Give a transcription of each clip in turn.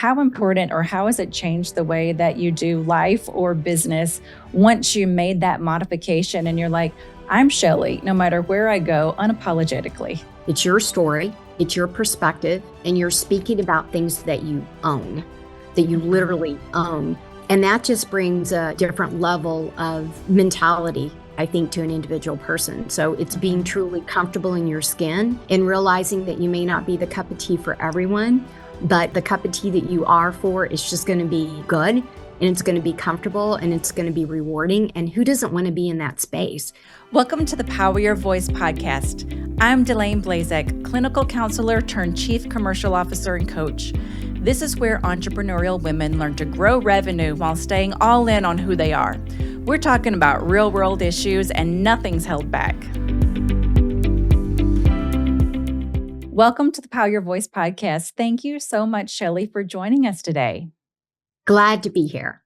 how important or how has it changed the way that you do life or business once you made that modification and you're like, I'm Shelley, no matter where I go, unapologetically? It's your story, it's your perspective, and you're speaking about things that you own, that you literally own. And that just brings a different level of mentality, I think, to an individual person. So it's being truly comfortable in your skin and realizing that you may not be the cup of tea for everyone, but the cup of tea that you are for is just going to be good, and it's going to be comfortable, and it's going to be rewarding. And who doesn't want to be in that space? Welcome to the Power Your Voice podcast. I'm Delane Blazek, clinical counselor turned chief commercial officer and coach. This is where entrepreneurial women learn to grow revenue while staying all in on who they are. We're talking about real world issues and nothing's held back. Welcome to the Power Your Voice podcast. Thank you so much, Shelley, for joining us today. Glad to be here.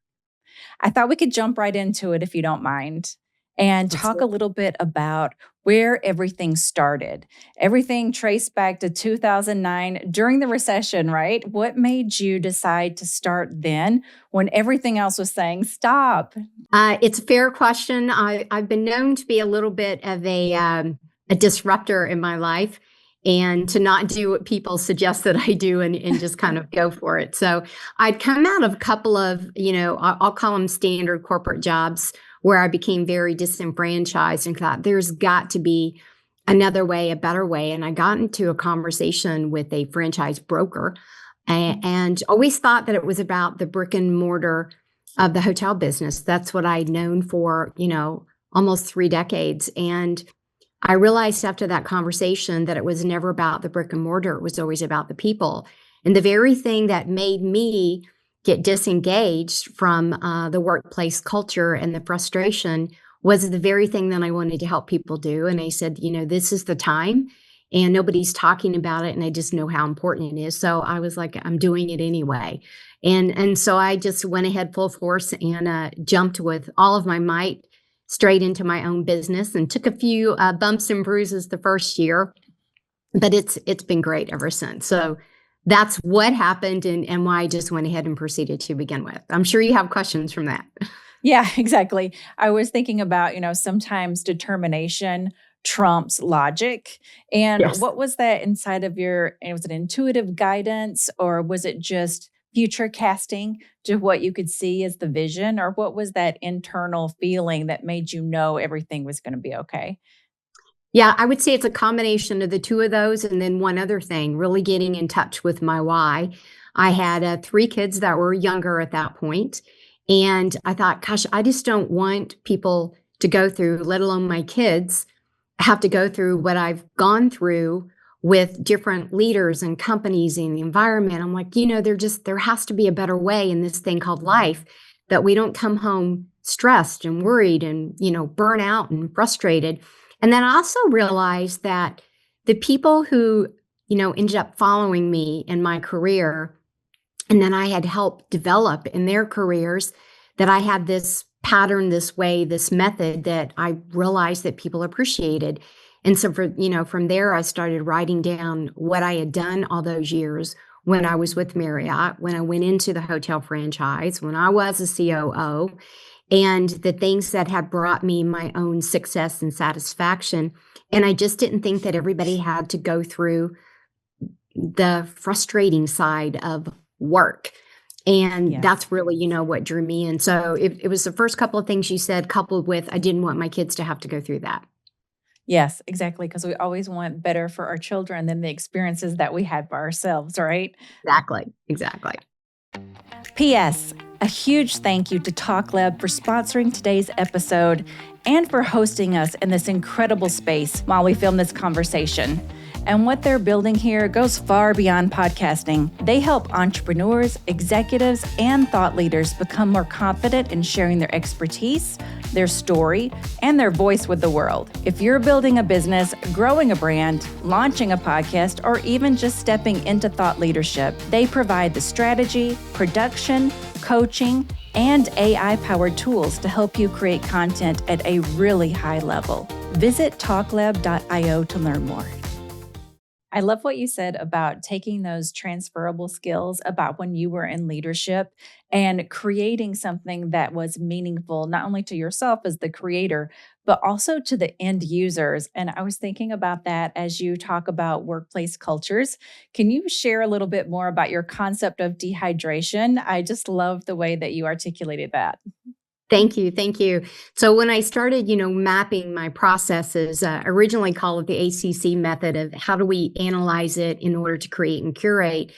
I thought we could jump right into it if you don't mind and talk a little bit about where everything started. Everything traced back to 2009 during the recession, right? What made you decide to start then when everything else was saying stop? It's a fair question. I've been known to be a little bit of a disruptor in my life and to not do what people suggest that I do and just kind of go for it. So I'd come out of a couple of, I'll call them standard corporate jobs where I became very disenfranchised and thought there's got to be another way, a better way. And I got into a conversation with a franchise broker and always thought that it was about the brick and mortar of the hotel business. That's what I'd known for, almost 3 decades. And I realized after that conversation that it was never about the brick and mortar. It was always about the people. And the very thing that made me get disengaged from the workplace culture and the frustration was the very thing that I wanted to help people do. And I said, this is the time and nobody's talking about it. And I just know how important it is. So I was like, I'm doing it anyway. And so I just went ahead full force and jumped with all of my might straight into my own business and took a few bumps and bruises the first year, but it's been great ever since. So that's what happened and why I just went ahead and proceeded to begin with. I'm sure you have questions from that. Yeah, exactly. I was thinking about, sometimes determination trumps logic. And Yes. What was that inside of was it intuitive guidance or was it just future casting to what you could see as the vision? Or what was that internal feeling that made you know everything was going to be okay? Yeah, I would say it's a combination of the two of those. And then one other thing, really getting in touch with my why. I had 3 kids that were younger at that point. And I thought, gosh, I just don't want people to go through, let alone my kids, have to go through what I've gone through with different leaders and companies in the environment. I'm like, there has to be a better way in this thing called life that we don't come home stressed and worried and, burn out and frustrated. And then I also realized that the people who, ended up following me in my career, and then I had helped develop in their careers, that I had this pattern, this way, this method that I realized that people appreciated. And so from there, I started writing down what I had done all those years when I was with Marriott, when I went into the hotel franchise, when I was a COO, and the things that had brought me my own success and satisfaction. And I just didn't think that everybody had to go through the frustrating side of work. And Yes. That's really, what drew me in. So it was the first couple of things you said, coupled with I didn't want my kids to have to go through that. Yes, exactly. Because we always want better for our children than the experiences that we had for ourselves, right? Exactly. P.S. A huge thank you to Talk Lab for sponsoring today's episode and for hosting us in this incredible space while we film this conversation. And what they're building here goes far beyond podcasting. They help entrepreneurs, executives, and thought leaders become more confident in sharing their expertise, their story, and their voice with the world. If you're building a business, growing a brand, launching a podcast, or even just stepping into thought leadership, they provide the strategy, production, coaching, and AI-powered tools to help you create content at a really high level. Visit talklab.io to learn more. I love what you said about taking those transferable skills about when you were in leadership and creating something that was meaningful, not only to yourself as the creator, but also to the end users. And I was thinking about that as you talk about workplace cultures. Can you share a little bit more about your concept of dehydration? I just love the way that you articulated that. Thank you. Thank you. So when I started, mapping my processes, originally called it the ACC method of how do we analyze it in order to create and curate.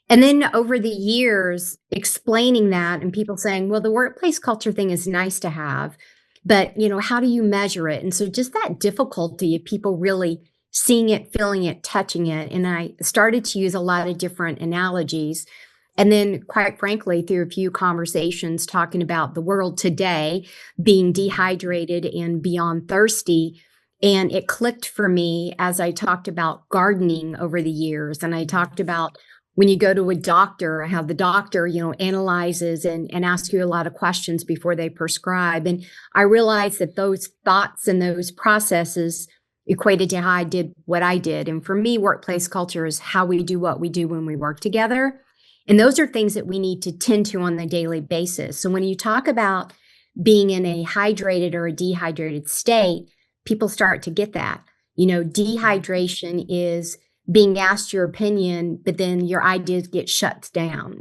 And then over the years, explaining that and people saying, well, the workplace culture thing is nice to have, but, how do you measure it? And so just that difficulty of people really seeing it, feeling it, touching it. And I started to use a lot of different analogies. And then, quite frankly, through a few conversations talking about the world today being dehydrated and beyond thirsty. And it clicked for me as I talked about gardening over the years. And I talked about when you go to a doctor, how the doctor, analyzes and asks you a lot of questions before they prescribe. And I realized that those thoughts and those processes equated to how I did what I did. And for me, workplace culture is how we do what we do when we work together. And those are things that we need to tend to on a daily basis. So when you talk about being in a hydrated or a dehydrated state, people start to get that. Dehydration is being asked your opinion, but then your ideas get shut down.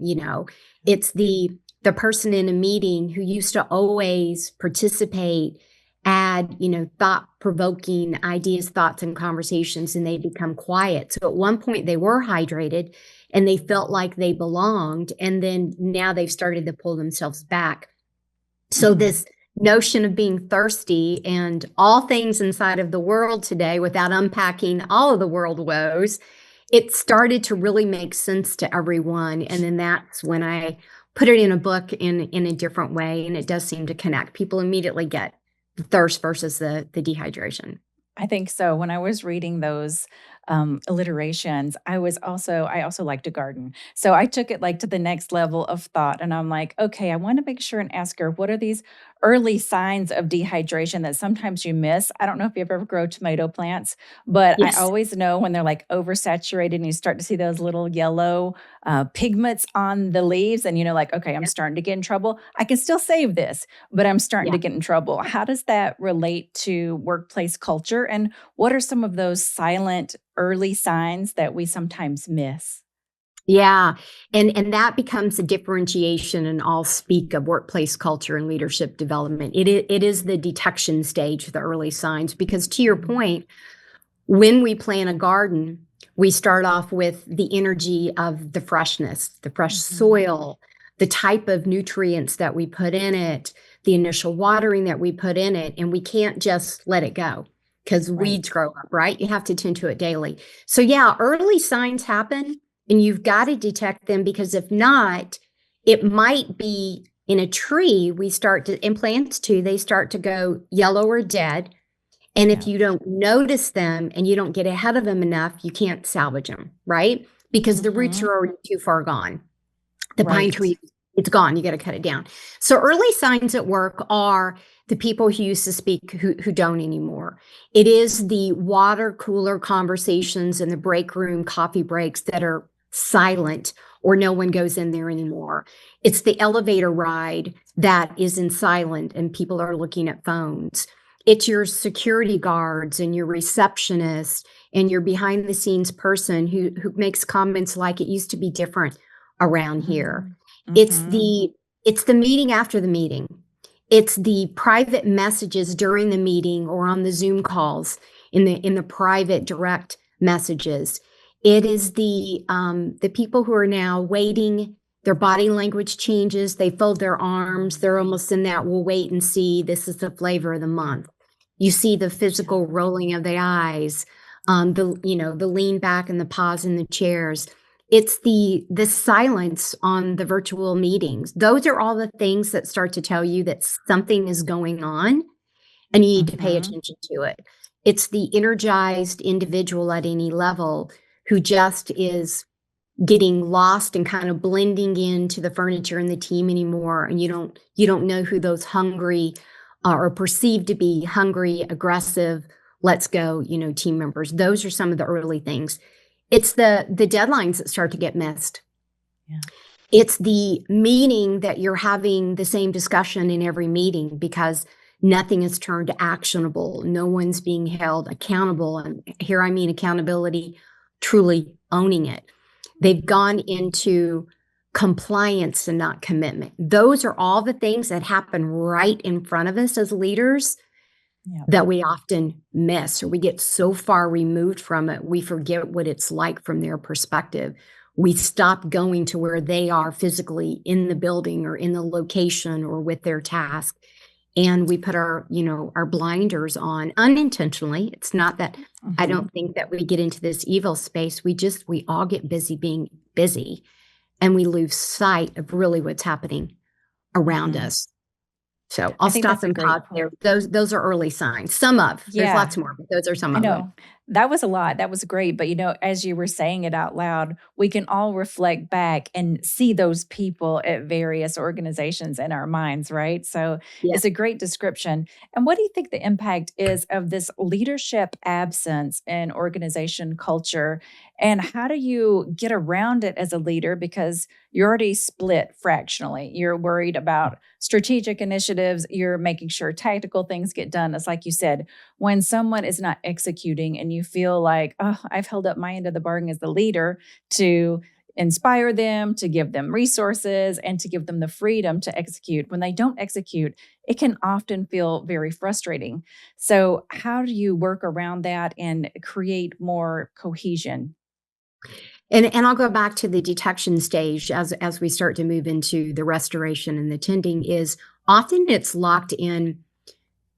It's the person in a meeting who used to always participate, add, thought-provoking ideas, thoughts, and conversations, and they become quiet. So at one point they were hydrated and they felt like they belonged. And then now they've started to pull themselves back. So this notion of being thirsty and all things inside of the world today, without unpacking all of the world woes, it started to really make sense to everyone. And then that's when I put it in a book in a different way. And it does seem to connect. People immediately get the thirst versus the dehydration. I think so. When I was reading those alliterations, I also like to garden. So I took it like to the next level of thought. And I'm like, okay, I want to make sure and ask her, what are these early signs of dehydration that sometimes you miss? I don't know if you've ever grown tomato plants, but I Yes. always know when they're like oversaturated and you start to see those little yellow pigments on the leaves. And like, okay, I'm starting to get in trouble. I can still save this, but I'm starting Yeah. to get in trouble. How does that relate to workplace culture? And what are some of those silent early signs that we sometimes miss? Yeah. And that becomes a differentiation in all speak of workplace culture and leadership development. It is the detection stage, the early signs, because to your point, when we plant a garden, we start off with the energy of the freshness, the fresh soil, the type of nutrients that we put in it, the initial watering that we put in it, and we can't just let it go because weeds grow up, right? You have to tend to it daily. So yeah, early signs happen and you've got to detect them, because if not, it might be in a tree, in plants too, they start to go yellow or dead. And if Yeah. you don't notice them and you don't get ahead of them enough, you can't salvage them, right? Because the roots are already too far gone. The pine Right. tree, it's gone. You got to cut it down. So early signs at work are the people who used to speak who don't anymore. It is the water cooler conversations in the break room, coffee breaks that are silent or no one goes in there anymore. It's the elevator ride that is in silent and people are looking at phones. It's your security guards and your receptionist and your behind the scenes person who makes comments like, it used to be different around here. It's the meeting after the meeting. It's the private messages during the meeting or on the Zoom calls in the private direct messages. It is the people who are now waiting. Their body language changes. They fold their arms. They're almost in that, we'll wait and see. This is the flavor of the month. You see the physical rolling of the eyes, the lean back and the pause in the chairs. It's the silence on the virtual meetings. Those are all the things that start to tell you that something is going on and you need to pay attention to it. It's the energized individual at any level who just is getting lost and kind of blending into the furniture and the team anymore. And you don't know who those hungry or perceived to be hungry, aggressive, let's go, team members. Those are some of the early things. It's the deadlines that start to get missed. Yeah. It's the meeting that you're having the same discussion in every meeting because nothing is turned actionable. No one's being held accountable. And here I mean accountability, truly owning it. They've gone into compliance and not commitment. Those are all the things that happen right in front of us as leaders that we often miss, or we get so far removed from it, we forget what it's like from their perspective. We stop going to where they are physically in the building or in the location or with their task. And we put our blinders on unintentionally. It's not that I don't think that we get into this evil space. We all get busy being busy, and we lose sight of really what's happening around us. So I'll stop and pause there. Those are early signs. There's lots more, but those are some of them. That was a lot. That was great. But, as you were saying it out loud, we can all reflect back and see those people at various organizations in our minds, right? So it's a great description. And what do you think the impact is of this leadership absence in organization culture? And how do you get around it as a leader? Because you're already split fractionally. You're worried about strategic initiatives. You're making sure tactical things get done. It's like you said, when someone is not executing and you feel like, oh, I've held up my end of the bargain as the leader to inspire them, to give them resources, and to give them the freedom to execute. When they don't execute, it can often feel very frustrating. So how do you work around that and create more cohesion? And I'll go back to the detection stage as we start to move into the restoration and the tending is often it's locked in.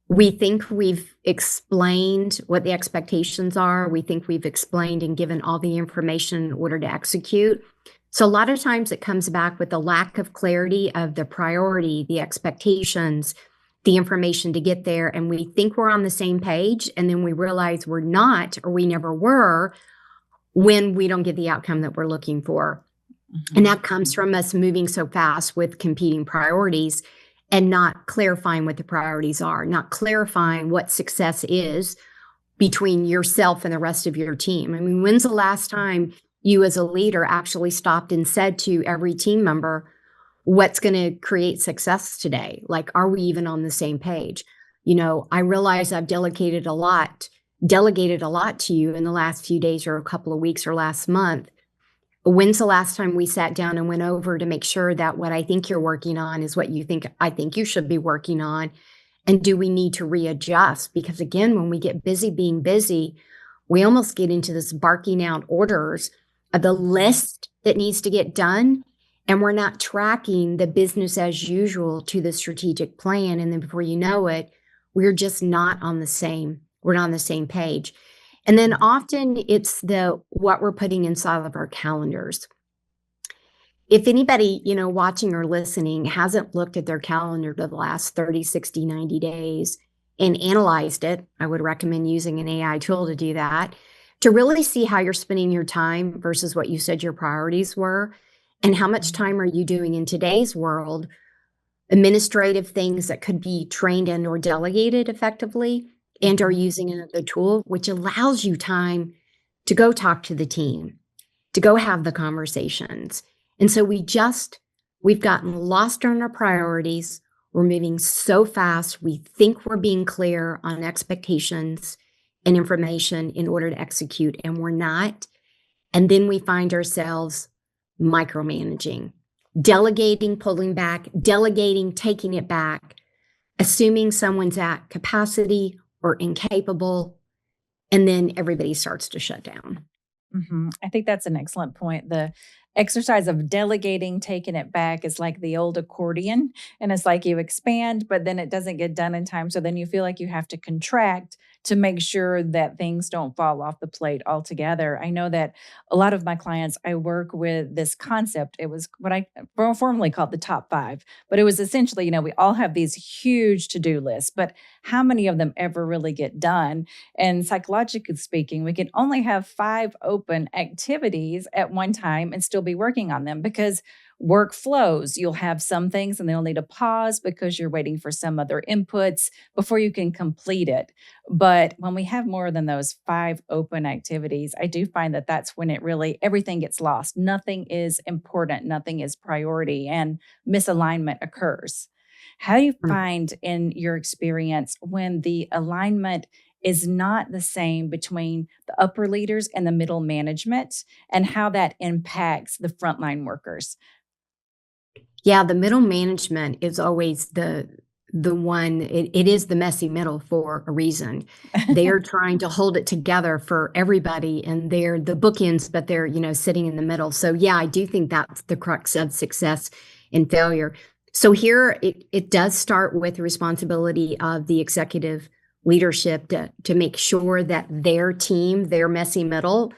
We think we've explained what the expectations are. We think we've explained and given all the information in order to execute. So a lot of times it comes back with the lack of clarity of the priority, the expectations, the information to get there. And we think we're on the same page. And then we realize we're not, or we never were, when we don't get the outcome that we're looking for. And that comes from us moving so fast with competing priorities and not clarifying what the priorities are, not clarifying what success is between yourself and the rest of your team. I mean, when's the last time you as a leader actually stopped and said to every team member, what's going to create success today? Like, are we even on the same page? I realize I've delegated a lot to you in the last few days or a couple of weeks or last month. When's the last time we sat down and went over to make sure that what I think you're working on is what I think you should be working on? And do we need to readjust? Because again, when we get busy being busy, we almost get into this barking out orders of the list that needs to get done. And we're not tracking the business as usual to the strategic plan. And then before you know it, we're just not on the same page. And then often it's what we're putting inside of our calendars. If anybody, watching or listening hasn't looked at their calendar for the last 30, 60, 90 days and analyzed it, I would recommend using an AI tool to do that, to really see how you're spending your time versus what you said your priorities were, and how much time are you doing in today's world, administrative things that could be trained and or delegated effectively, and are using another tool, which allows you time to go talk to the team, to go have the conversations. And so we've gotten lost on our priorities. We're moving so fast. We think we're being clear on expectations and information in order to execute, and we're not. And then we find ourselves micromanaging, delegating, pulling back, delegating, taking it back, assuming someone's at capacity or incapable, and then everybody starts to shut down. I think that's an excellent point. The exercise of delegating, taking it back is like the old accordion. And it's like you expand, but then it doesn't get done in time. So then you feel like you have to contract to make sure that things don't fall off the plate altogether. I know that a lot of my clients, I work with this concept. It was what I formerly called the top five, but it was essentially, we all have these huge to-do lists, but how many of them ever really get done? And psychologically speaking, we can only have 5 open activities at one time and still be working on them because work flows. You'll have some things and they'll need a pause because you're waiting for some other inputs before you can complete it. But when we have more than those 5 open activities, I do find that that's when it really, everything gets lost. Nothing is important, nothing is priority, and misalignment occurs. How do you find in your experience when the alignment is not the same between the upper leaders and the middle management, and how that impacts the frontline workers? Yeah, the middle management is always the one. It is the messy middle for a reason. They are trying to hold it together for everybody, and they're the bookends, but they're sitting in the middle. So yeah, I do think that's the crux of success and failure. So here it does start with the responsibility of the executive leadership to make sure that their team, their messy middle,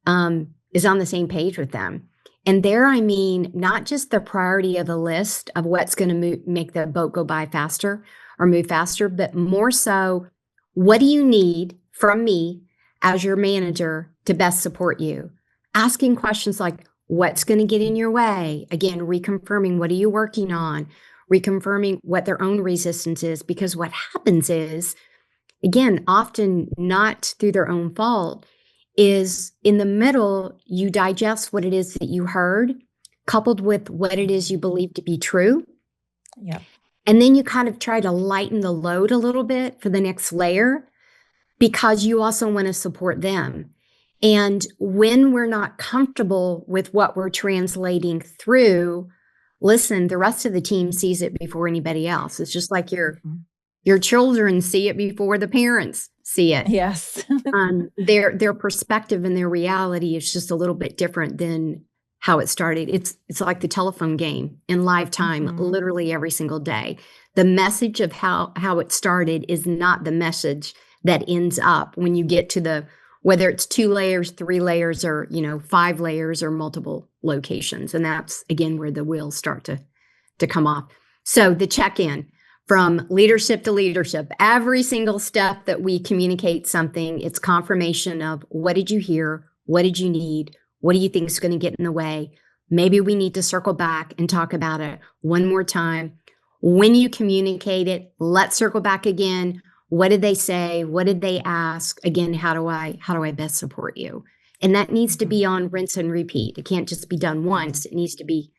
is on the same page with them. And there, I mean, not just the priority of the list of what's going to make the boat go by faster or move faster, but more so, what do you need from me as your manager to best support you? Asking questions like, what's going to get in your way? Again, reconfirming, what are you working on? Reconfirming what their own resistance is. Because what happens is, again, often not through their own fault, is in the middle, you digest what it is that you heard, coupled with what it is you believe to be true. Yeah. And then you kind of try to lighten the load a little bit for the next layer because you also want to support them. And when we're not comfortable with what we're translating through, listen, the rest of the team sees it before anybody else. It's just like your children see it before the parents see it. Yes. Their perspective and their reality is just a little bit different than how it started. It's like the telephone game in live time, literally every single day. The message of how it started is not the message that ends up when you get to whether it's 2 layers, 3 layers, or 5 layers or multiple locations. And that's again where the wheels start to come off. So the check-in. From leadership to leadership, every single step that we communicate something, it's confirmation of what did you hear? What did you need? What do you think is going to get in the way? Maybe we need to circle back and talk about it one more time. When you communicate it, let's circle back again. What did they say? What did they ask? Again, how do I best support you? And that needs to be on rinse and repeat. It can't just be done once. It needs to be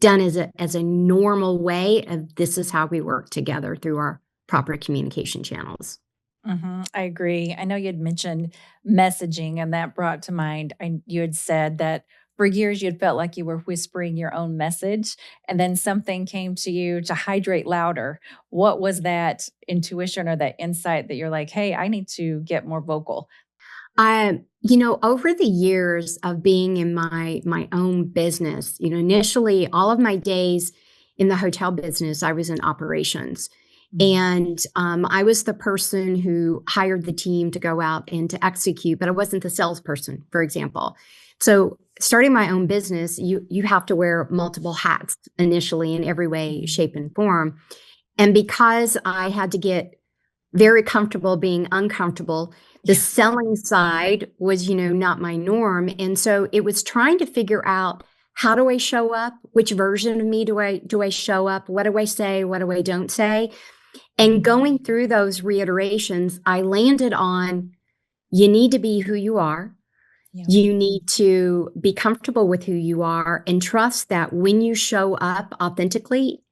done as a normal way of this is how we work together through our proper communication channels. I agree. I know you had mentioned messaging, and that brought to mind, you had said that for years you had felt like you were whispering your own message, and then something came to you to hydrate louder. What was that intuition or that insight that you're like, hey, I need to get more vocal? Over the years of being in my own business, initially all of my days in the hotel business, I was in operations. And I was the person who hired the team to go out and to execute, but I wasn't the salesperson, for example. So starting my own business, you have to wear multiple hats initially in every way, shape, and form. And because I had to get very comfortable being uncomfortable, the selling side was, not my norm. And so it was trying to figure out, how do I show up? Which version of me do I show up? What do I say? What do I don't say? And going through those reiterations, I landed on, you need to be who you are. Yeah. You need to be comfortable with who you are and trust that when you show up authentically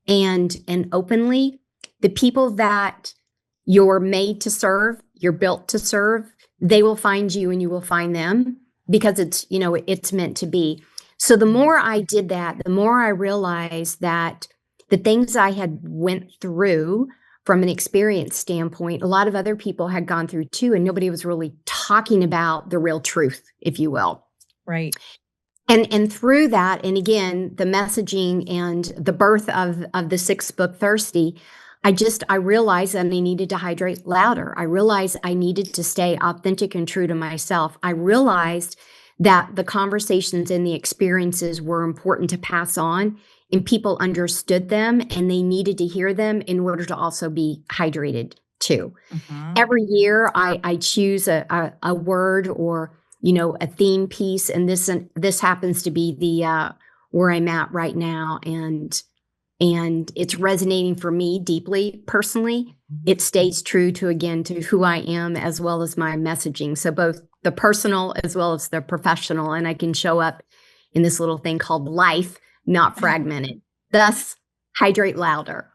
and openly, the people that you're made to serve, you're built to serve, they will find you and you will find them because it's meant to be. So the more I did that, the more I realized that the things I had went through from an experience standpoint, a lot of other people had gone through too, and nobody was really talking about the real truth, if you will. Right. And through that, and again, the messaging and the birth of the 6th book, Thirsty, I realized that I needed to hydrate louder. I realized I needed to stay authentic and true to myself. I realized that the conversations and the experiences were important to pass on, and people understood them and they needed to hear them in order to also be hydrated too. Every year I choose a word or, a theme piece. And this happens to be the where I'm at right now. And it's resonating for me deeply personally. It stays true to who I am as well as my messaging. So both the personal as well as the professional. And I can show up in this little thing called life, not fragmented. Thus, hydrate louder.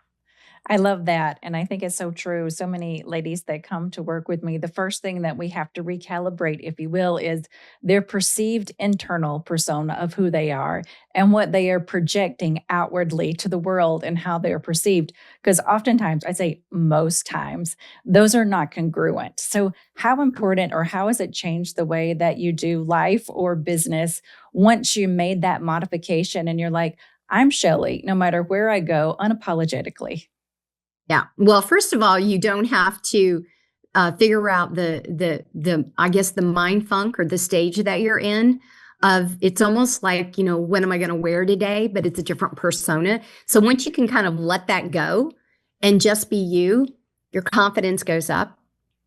I love that. And I think it's so true. So many ladies that come to work with me, the first thing that we have to recalibrate, if you will, is their perceived internal persona of who they are and what they are projecting outwardly to the world and how they are perceived. Because oftentimes, I say most times, those are not congruent. So, how important or how has it changed the way that you do life or business once you made that modification and you're like, I'm Shelley, no matter where I go, unapologetically? Yeah. Well, first of all, you don't have to figure out the I guess the mind funk or the stage that you're in. Of it's almost like, what am I going to wear today? But it's a different persona. So once you can kind of let that go and just be you, your confidence goes up.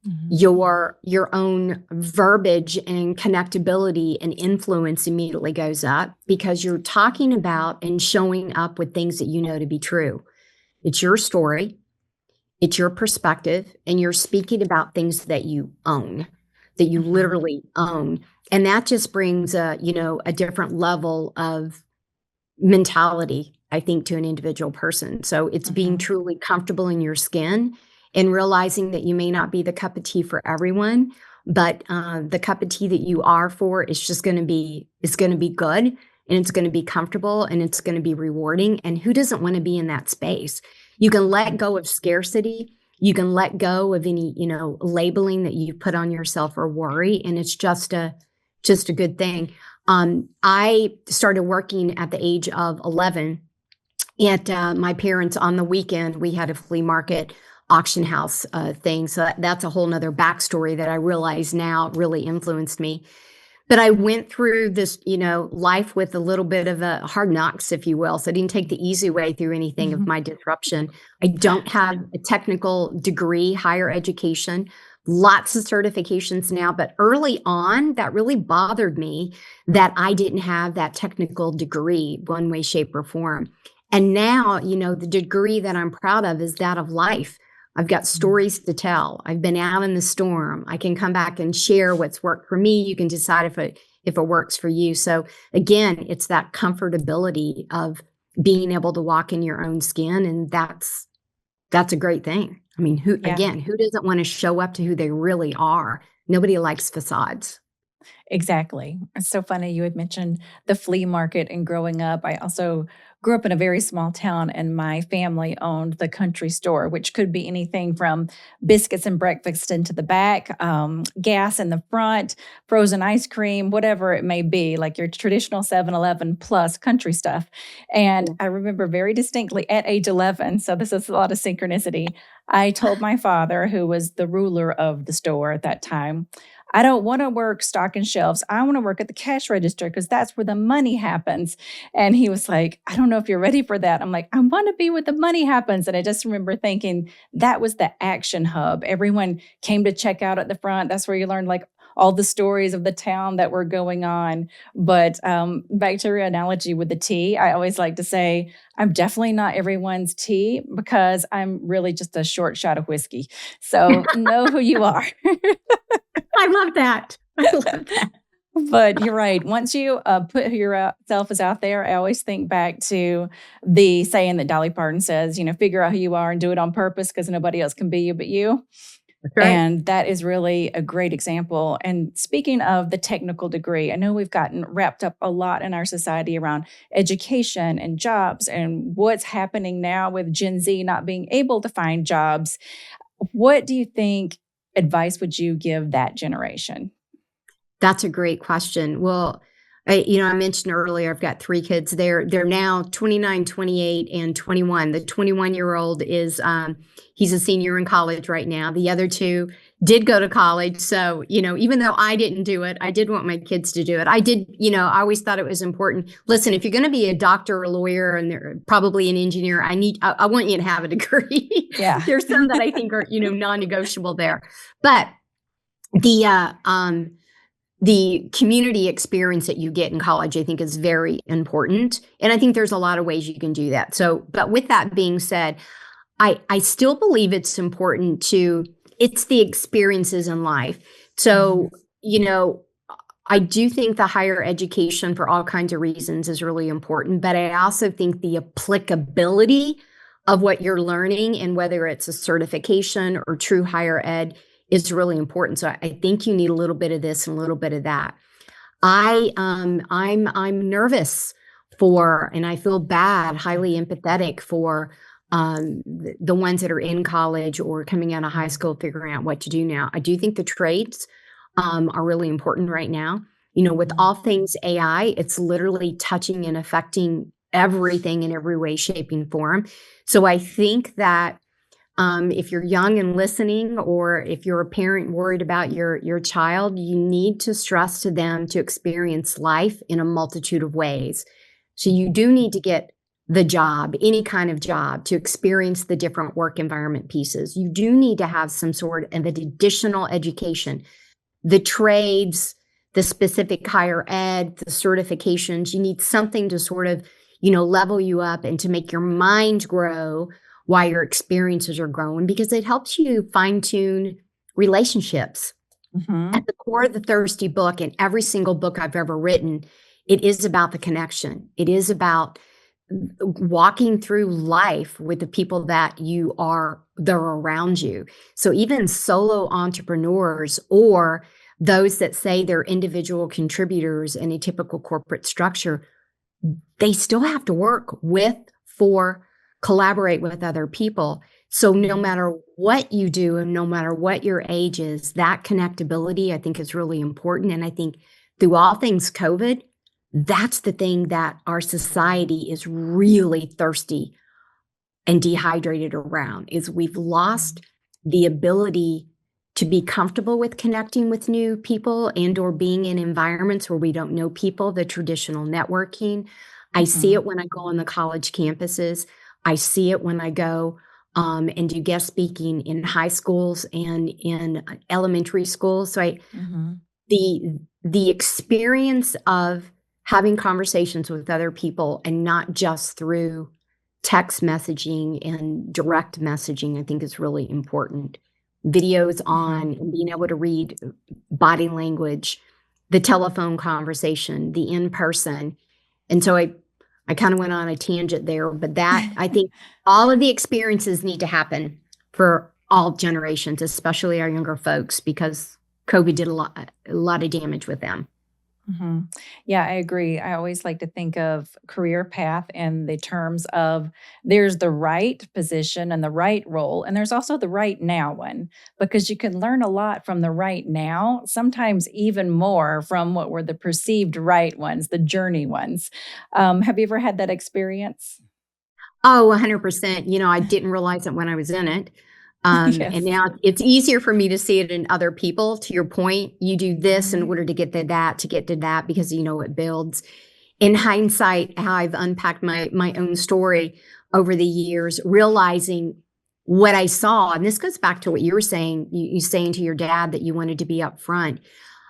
Mm-hmm. Your own verbiage and connectability and influence immediately goes up because you're talking about and showing up with things that you know to be true. It's your story. It's your perspective, and you're speaking about things that you own, that you literally own. And that just brings a different level of mentality, I think, to an individual person. So it's being truly comfortable in your skin and realizing that you may not be the cup of tea for everyone, but the cup of tea that you are for is just going to be, it's going to be good, and it's going to be comfortable, and it's going to be rewarding. And who doesn't want to be in that space? You can let go of scarcity. You can let go of any, labeling that you put on yourself or worry. And it's just a good thing. I started working at the age of 11 at my parents on the weekend. We had a flea market auction house thing. So that's a whole nother backstory that I realize now really influenced me. But I went through this, life with a little bit of a hard knocks, if you will. So I didn't take the easy way through anything of my disruption. I don't have a technical degree, higher education, lots of certifications now. But early on, that really bothered me that I didn't have that technical degree, one way, shape, or form. And now, the degree that I'm proud of is that of life. I've got stories to tell. I've been out in the storm. I can come back and share what's worked for me. You can decide if it works for you. So again, it's that comfortability of being able to walk in your own skin. And that's a great thing. I mean, who doesn't want to show up to who they really are? Nobody likes facades. Exactly. It's so funny you had mentioned the flea market and growing up. I also grew up in a very small town and my family owned the country store, which could be anything from biscuits and breakfast into the back, gas in the front, frozen ice cream, whatever it may be, like your traditional 7-Eleven plus country stuff. And I remember very distinctly at age 11, so this is a lot of synchronicity, I told my father, who was the ruler of the store at that time, I don't want to work stocking shelves. I want to work at the cash register because that's where the money happens. And he was like, I don't know if you're ready for that. I'm like, I want to be where the money happens. And I just remember thinking that was the action hub. Everyone came to check out at the front. That's where you learned like all the stories of the town that were going on. But back to your analogy with the tea, I always like to say, I'm definitely not everyone's tea because I'm really just a short shot of whiskey. So know who you are. I love that. But you're right. Once you put yourself as out there, I always think back to the saying that Dolly Parton says, figure out who you are and do it on purpose because nobody else can be you but you. That's right. And that is really a great example. And speaking of the technical degree, I know we've gotten wrapped up a lot in our society around education and jobs and what's happening now with Gen Z not being able to find jobs. What do you think advice would you give that generation? That's a great question. Well, I mentioned earlier, I've got 3 kids. They're now 29, 28, and 21. The 21-year-old is, he's a senior in college right now. The other 2 did go to college. So, even though I didn't do it, I did want my kids to do it. I did, I always thought it was important. Listen, if you're going to be a doctor or a lawyer and probably an engineer, I want you to have a degree. Yeah. There's some that I think are, non-negotiable there. But the community experience that you get in college, I think, is very important. And I think there's a lot of ways you can do that. So, but with that being said, I still believe it's important it's the experiences in life. So, I do think the higher education for all kinds of reasons is really important, but I also think the applicability of what you're learning, and whether it's a certification or true higher ed, is really important. So I think you need a little bit of this and a little bit of that. I'm nervous for, and I feel bad, highly empathetic for the ones that are in college or coming out of high school, figuring out what to do now. I do think the trades are really important right now. With all things AI, it's literally touching and affecting everything in every way, shape, and form. So I think that if you're young and listening, or if you're a parent worried about your child, you need to stress to them to experience life in a multitude of ways. So you do need to get the job, any kind of job, to experience the different work environment pieces. You do need to have some sort of additional education, the trades, the specific higher ed, the certifications. You need something to sort of, level you up and to make your mind grow while your experiences are growing, because it helps you fine tune relationships. At the core of the Thirsty book, and every single book I've ever written, it is about the connection. It is about walking through life with the people that they're around you. So even solo entrepreneurs, or those that say they're individual contributors in a typical corporate structure, they still have to work with, for, collaborate with other people. So no matter what you do and no matter what your age is, that connectability, I think, is really important. And I think through all things COVID, that's the thing that our society is really thirsty and dehydrated around, is we've lost the ability to be comfortable with connecting with new people and or being in environments where we don't know people, the traditional networking. I see it when I go on the college campuses. I see it when I go and do guest speaking in high schools and in elementary schools. So the experience of having conversations with other people, and not just through text messaging and direct messaging, I think, is really important. Videos on, and being able to read body language, the telephone conversation, the in-person. And so I kind of went on a tangent there, but that, I think all of the experiences need to happen for all generations, especially our younger folks, because COVID did a lot of damage with them. Yeah, I agree. I always like to think of career path in the terms of there's the right position and the right role, and there's also the right now one, because you can learn a lot from the right now, sometimes even more from what were the perceived right ones, the journey ones. Have you ever had that experience? Oh, 100%. I didn't realize it when I was in it. Yes. And now it's easier for me to see it in other people. To your point, you do this in order to get to that, because it builds. In hindsight, how I've unpacked my own story over the years, realizing what I saw, and this goes back to what you were saying, you saying to your dad that you wanted to be up front.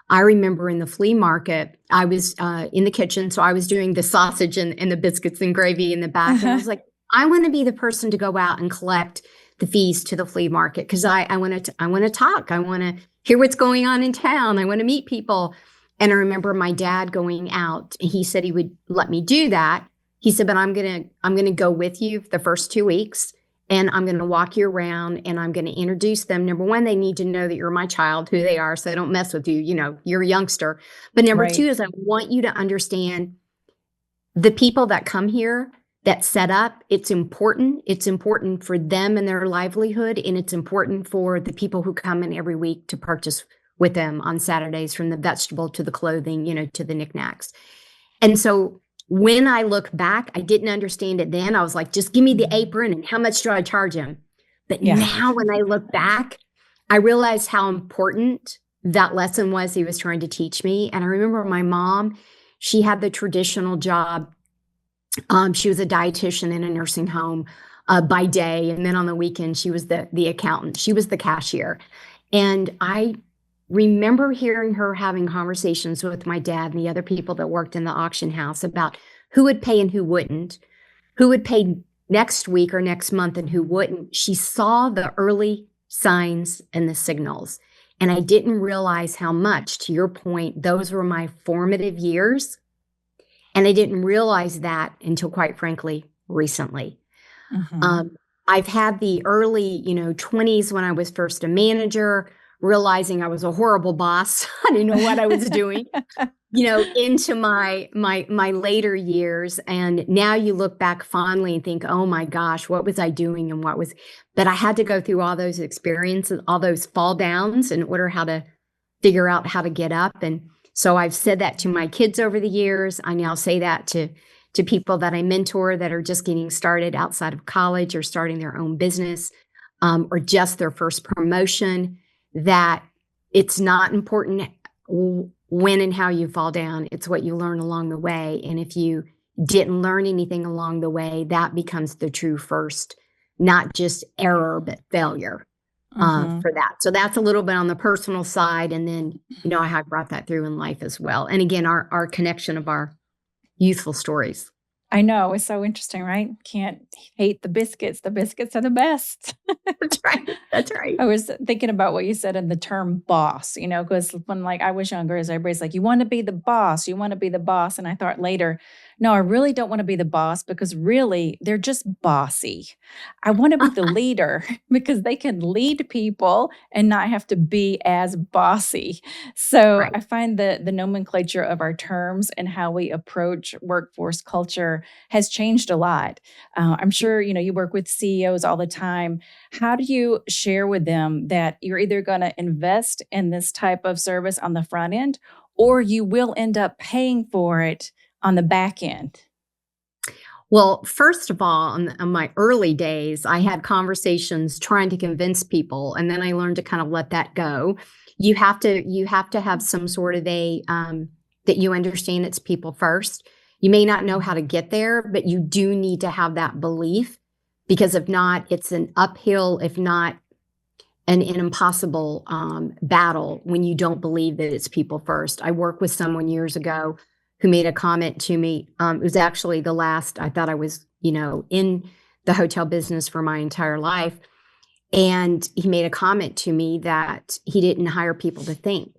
I remember in the flea market, I was in the kitchen, so I was doing the sausage and the biscuits and gravy in the back, and I was like, I want to be the person to go out and collect the fees to the flea market, because I want to talk. I want to hear what's going on in town. I want to meet people. And I remember my dad going out, and he said he would let me do that. He said, but I'm gonna go with you the first 2 weeks, and I'm gonna walk you around, and I'm gonna introduce them. Number one, they need to know that you're my child, who they are, so they don't mess with you. You're a youngster. But number two is, I want you to understand the people that come here, that set up, it's important. It's important for them and their livelihood, and it's important for the people who come in every week to purchase with them on Saturdays, from the vegetable to the clothing, to the knickknacks. And so when I look back, I didn't understand it then. I was like, just give me the apron, and how much do I charge him? But now when I look back, I realized how important that lesson was he was trying to teach me. And I remember my mom, she had the traditional job. She was a dietitian in a nursing home by day. And then on the weekend, she was the accountant. She was the cashier. And I remember hearing her having conversations with my dad and the other people that worked in the auction house about who would pay and who would pay next week or next month and who wouldn't. She saw the early signs and the signals. And I didn't realize how much, to your point, those were my formative years. And I didn't realize that until, quite frankly, recently. I've had the early, 20s when I was first a manager, realizing I was a horrible boss. I didn't know what I was doing, into my later years. And now you look back fondly and think, oh my gosh, what was I doing and but I had to go through all those experiences, all those fall downs in order how to figure out how to get up. And so I've said that to my kids over the years. I now say that to people that I mentor that are just getting started outside of college or starting their own business, or just their first promotion, that it's not important when and how you fall down. It's what you learn along the way. And if you didn't learn anything along the way, that becomes the true first, not just error, but failure for that. So that's a little bit on the personal side. And then, I have brought that through in life as well. And again, our connection of our youthful stories. I know. It's so interesting, right? Can't hate the biscuits. The biscuits are the best. That's right. That's right. I was thinking about what you said in the term boss, because when I was younger, as everybody's like, you want to be the boss, you want to be the boss. And I thought later, no, I really don't want to be the boss because really they're just bossy. I want to be the leader because they can lead people and not have to be as bossy. So Right. I find the nomenclature of our terms and how we approach workforce culture has changed a lot. I'm sure, you work with CEOs all the time. How do you share with them that you're either going to invest in this type of service on the front end, or you will end up paying for it on the back end? Well, first of all, on my early days, I had conversations trying to convince people, and then I learned to kind of let that go. You have to have some sort of a that you understand it's people first. You may not know how to get there, but you do need to have that belief, because if not, it's an uphill, if not an impossible battle when you don't believe that it's people first. I worked with someone years ago who made a comment to me. It was actually the last, I thought I was, in the hotel business for my entire life. And he made a comment to me that he didn't hire people to think.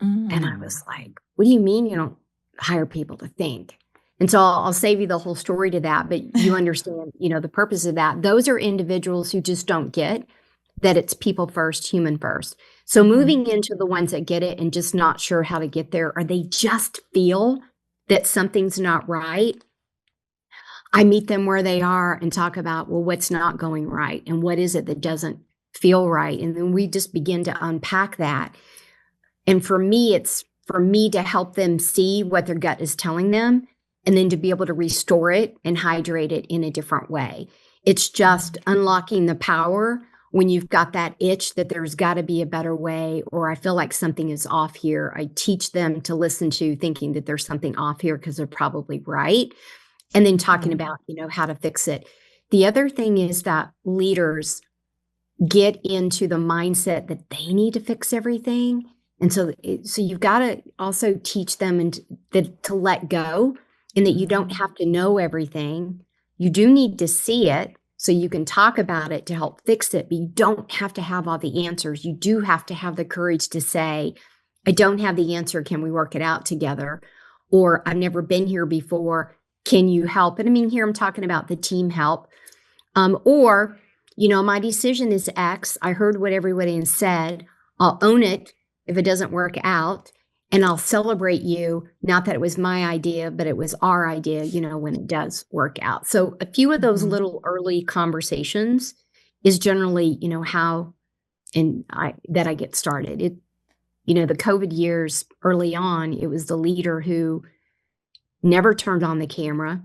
And I was like, what do you mean you don't hire people to think? And so I'll save you the whole story to that, but you understand, the purpose of that. Those are individuals who just don't get that it's people first, human first. So moving into the ones that get it and just not sure how to get there, or they just feel that something's not right, I meet them where they are and talk about, well, what's not going right? And what is it that doesn't feel right? And then we just begin to unpack that. And for me, it's for me to help them see what their gut is telling them, and then to be able to restore it and hydrate it in a different way. It's just unlocking the power when you've got that itch that there's got to be a better way, or I feel like something is off here. I teach them to listen to thinking that there's something off here because they're probably right. And then talking about, how to fix it. The other thing is that leaders get into the mindset that they need to fix everything. And so you've got to also teach them to let go, and that you don't have to know everything. You do need to see it so you can talk about it to help fix it, but you don't have to have all the answers. You do have to have the courage to say, I don't have the answer. Can we work it out together? Or I've never been here before. Can you help? And I mean, here I'm talking about the team help. Or, my decision is X. I heard what everybody has said. I'll own it if it doesn't work out. And I'll celebrate you, not that it was my idea, but it was our idea, when it does work out. So a few of those little early conversations is generally, how I get started. The COVID years early on, it was the leader who never turned on the camera,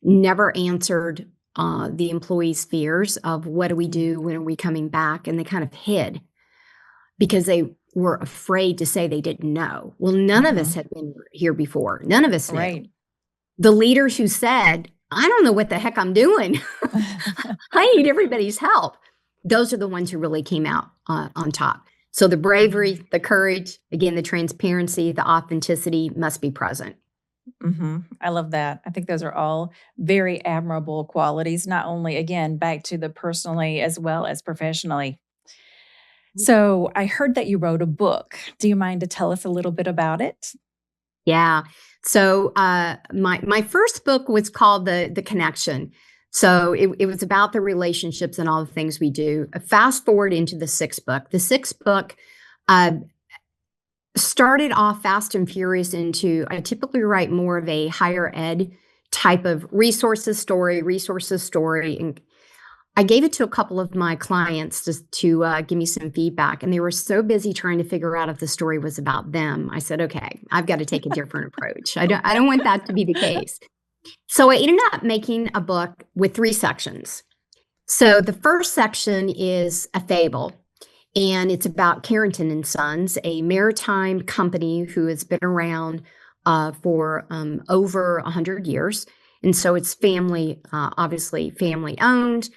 never answered the employees' fears of what do we do, when are we coming back? And they kind of hid because they were afraid to say they didn't know. Well, none of us had been here before. None of us knew. Right. The leaders who said, I don't know what the heck I'm doing. I need everybody's help. Those are the ones who really came out on top. So the bravery, the courage, again, the transparency, the authenticity must be present. I love that. I think those are all very admirable qualities, not only, again, back to the personally as well as professionally. So I heard that you wrote a book. Do you mind to tell us a little bit about it? Yeah. So my first book was called the Connection. So it was about the relationships and all the things we do. Fast forward into the sixth book. The sixth book uh, started off fast and furious into, I typically write more of a higher ed type of resources story. And I gave it to a couple of my clients to give me some feedback, and they were so busy trying to figure out if the story was about them. I said, okay, I've got to take a different approach. I don't want that to be the case. So I ended up making a book with 3 sections. So the first section is a fable, and it's about Carrington and Sons, a maritime company who has been around for over 100 years. And so it's family, obviously family owned.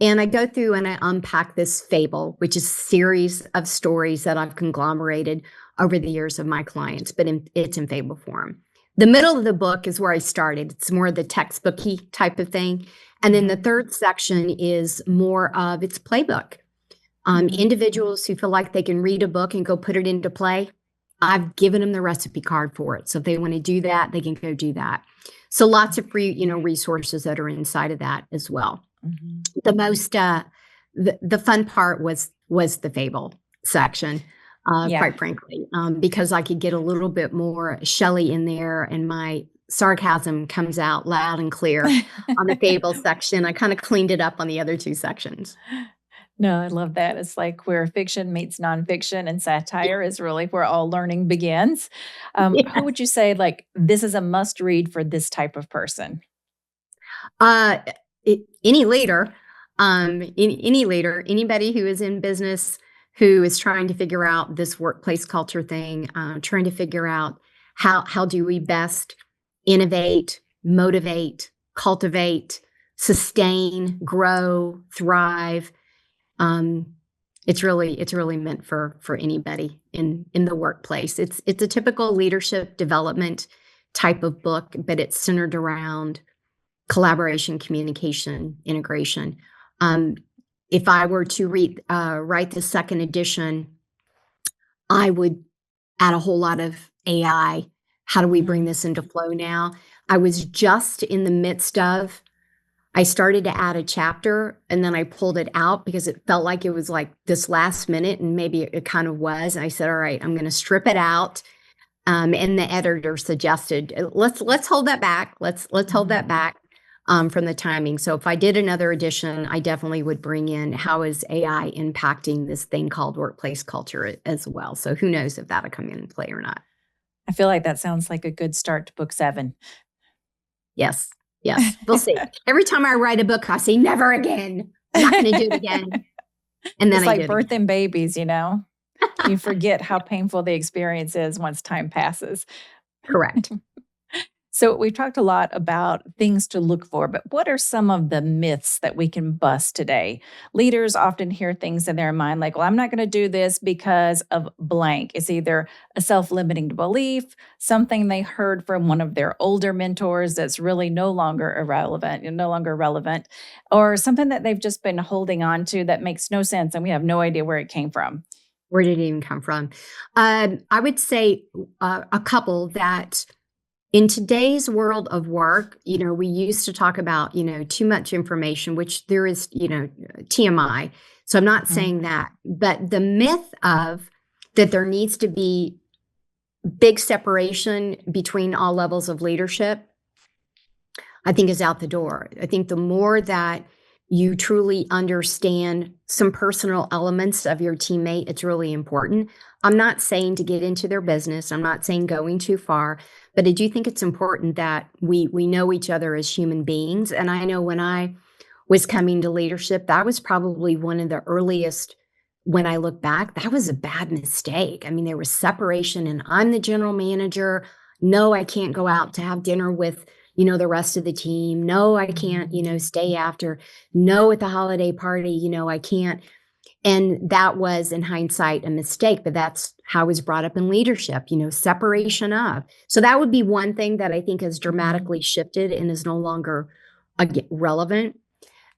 And I go through and I unpack this fable, which is a series of stories that I've conglomerated over the years of my clients, but it's in fable form. The middle of the book is where I started. It's more of the textbooky type of thing. And then the third section is more of its playbook. Individuals who feel like they can read a book and go put it into play, I've given them the recipe card for it. So if they want to do that, they can go do that. So lots of free, resources that are inside of that as well. The most, the fun part was the fable section, quite frankly, because I could get a little bit more Shelley in there, and my sarcasm comes out loud and clear on the fable section. I kind of cleaned it up on the other 2 sections. No, I love that. It's like where fiction meets nonfiction, and satire is really where all learning begins. Who would you say, like, this is a must read for this type of person? Any leader, any leader, anybody who is in business, who is trying to figure out this workplace culture thing, trying to figure out how do we best innovate, motivate, cultivate, sustain, grow, thrive. It's really meant for anybody in the workplace. It's a typical leadership development type of book, but it's centered around collaboration, communication, integration. If I were to write the second edition, I would add a whole lot of AI. How do we bring this into flow now? I was just in the midst of, I started to add a chapter and then I pulled it out because it felt like it was like this last minute, and maybe it kind of was. And I said, all right, I'm going to strip it out. And the editor suggested, let's hold that back. Let's hold that back. From the timing. So if I did another edition, I definitely would bring in how is AI impacting this thing called workplace culture as well. So who knows if that'll come in play or not. I feel like that sounds like a good start to book 7. Yes. We'll see. Every time I write a book, I say, never again. I'm not going to do it again. And then it's like birthing babies, You forget how painful the experience is once time passes. Correct. So we've talked a lot about things to look for, but what are some of the myths that we can bust today? Leaders often hear things in their mind like, well, I'm not going to do this because of blank. It's either a self-limiting belief, something they heard from one of their older mentors that's really no longer relevant, or something that they've just been holding on to that makes no sense and we have no idea where it came from. Where did it even come from? I would say a couple that in today's world of work, we used to talk about, too much information, which there is, TMI. So I'm not saying that, but the myth of that there needs to be big separation between all levels of leadership, I think is out the door. I think the more that you truly understand some personal elements of your teammate, it's really important. I'm not saying to get into their business. I'm not saying going too far, but I do think it's important that we know each other as human beings. And I know when I was coming to leadership, that was probably one of the earliest, when I look back, that was a bad mistake. I mean, there was separation and I'm the general manager. No, I can't go out to have dinner with the rest of the team. No, I can't, stay after. No, at the holiday party, I can't. And that was, in hindsight, a mistake, but that's how I was brought up in leadership, separation of. So that would be one thing that I think has dramatically shifted and is no longer relevant.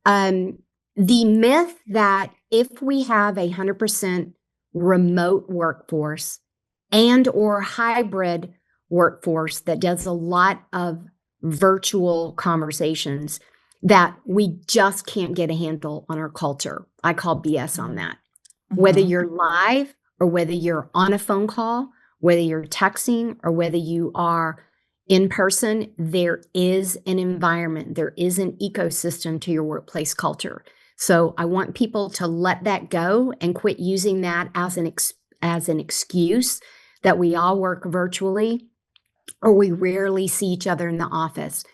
The myth that if we have 100% remote workforce and or hybrid workforce that does a lot of virtual conversations, that we just can't get a handle on our culture. I call BS on that. Whether you're live or whether you're on a phone call, whether you're texting or whether you are in person, there is an environment, there is an ecosystem to your workplace culture. So I want people to let that go and quit using that as an excuse that we all work virtually or we rarely see each other in the office.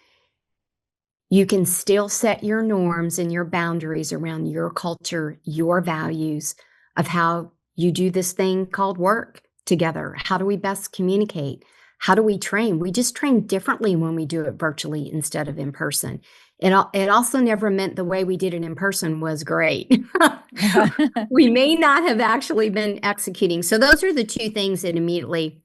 You can still set your norms and your boundaries around your culture, your values of how you do this thing called work together. How do we best communicate? How do we train? We just train differently when we do it virtually instead of in person. It also never meant the way we did it in person was great. We may not have actually been executing. So those are the two things that immediately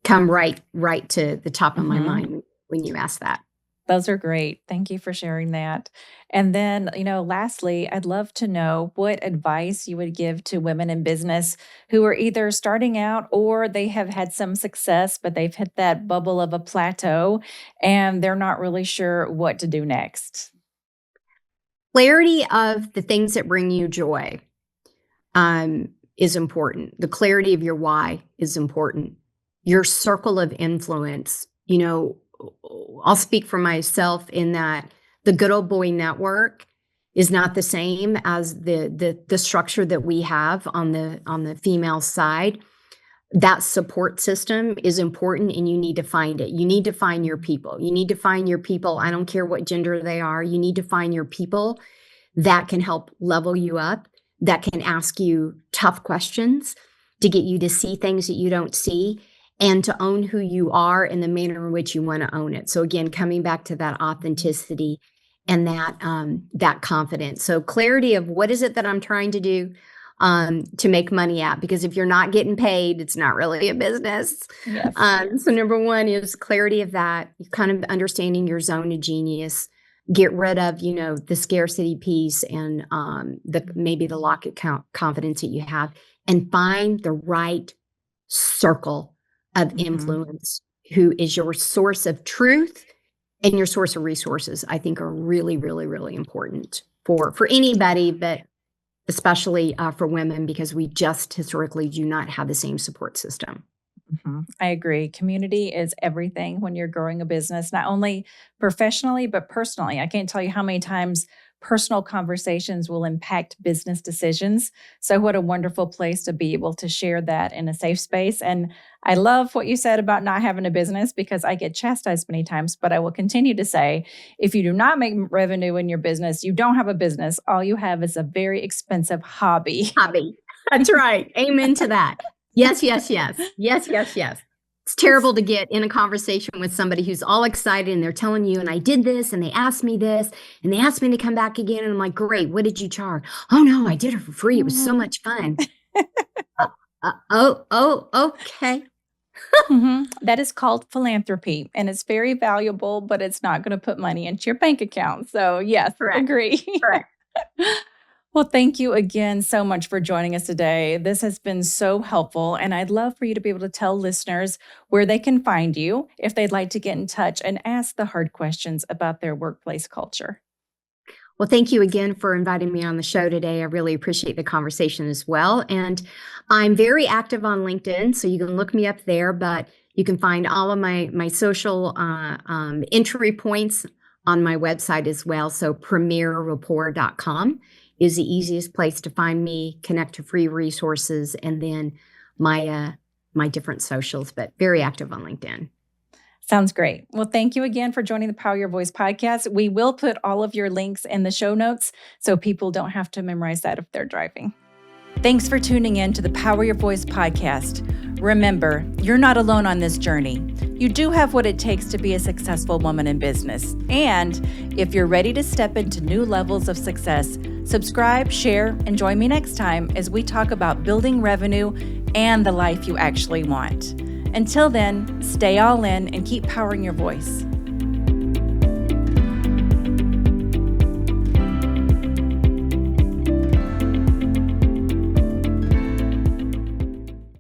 come right to the top of my mind when you ask that. Those are great. Thank you for sharing that. And then, lastly, I'd love to know what advice you would give to women in business who are either starting out or they have had some success, but they've hit that bubble of a plateau and they're not really sure what to do next. Clarity of the things that bring you joy is important. The clarity of your why is important. Your circle of influence, I'll speak for myself in that the good old boy network is not the same as the structure that we have on the female side. That support system is important and you need to find it. You need to find your people. You need to find your people. I don't care what gender they are. You need to find your people that can help level you up, that can ask you tough questions to get you to see things that you don't see, and to own who you are in the manner in which you want to own it. So again, coming back to that authenticity and that confidence. So clarity of what is it that I'm trying to do to make money at? Because if you're not getting paid, it's not really a business. Yes. So number one is clarity of that, kind of understanding your zone of genius. Get rid of, the scarcity piece and maybe the lock account confidence that you have, and find the right circle of influence who is your source of truth and your source of resources. I think are really, really, really important for anybody, but especially for women, because we just historically do not have the same support system. I agree. Community is everything when you're growing a business, not only professionally, but personally. I can't tell you how many times personal conversations will impact business decisions. So what a wonderful place to be able to share that in a safe space. And I love what you said about not having a business, because I get chastised many times, but I will continue to say, if you do not make revenue in your business, you don't have a business. All you have is a very expensive hobby. That's right. Amen to that. Yes, yes, yes. Yes, yes, yes. It's terrible to get in a conversation with somebody who's all excited and they're telling you, and I did this, and they asked me this, and they asked me to come back again. And I'm like, great, what did you charge? Oh, no, I did it for free. It was so much fun. Okay. That is called philanthropy, and it's very valuable, but it's not going to put money into your bank account. So yes, Correct. Agree. Correct. Well, thank you again so much for joining us today. This has been so helpful, and I'd love for you to be able to tell listeners where they can find you if they'd like to get in touch and ask the hard questions about their workplace culture. Well, thank you again for inviting me on the show today. I really appreciate the conversation as well. And I'm very active on LinkedIn, so you can look me up there, but you can find all of my social entry points on my website as well. So premierrapport.com is the easiest place to find me, connect to free resources, and then my different socials, but very active on LinkedIn. Sounds great. Well, thank you again for joining the Power Your Voice podcast. We will put all of your links in the show notes so people don't have to memorize that if they're driving. Thanks for tuning in to the Power Your Voice podcast. Remember, you're not alone on this journey. You do have what it takes to be a successful woman in business. And if you're ready to step into new levels of success, Subscribe, share, and join me next time as we talk about building revenue and the life you actually want. Until then, stay all in and keep powering your voice.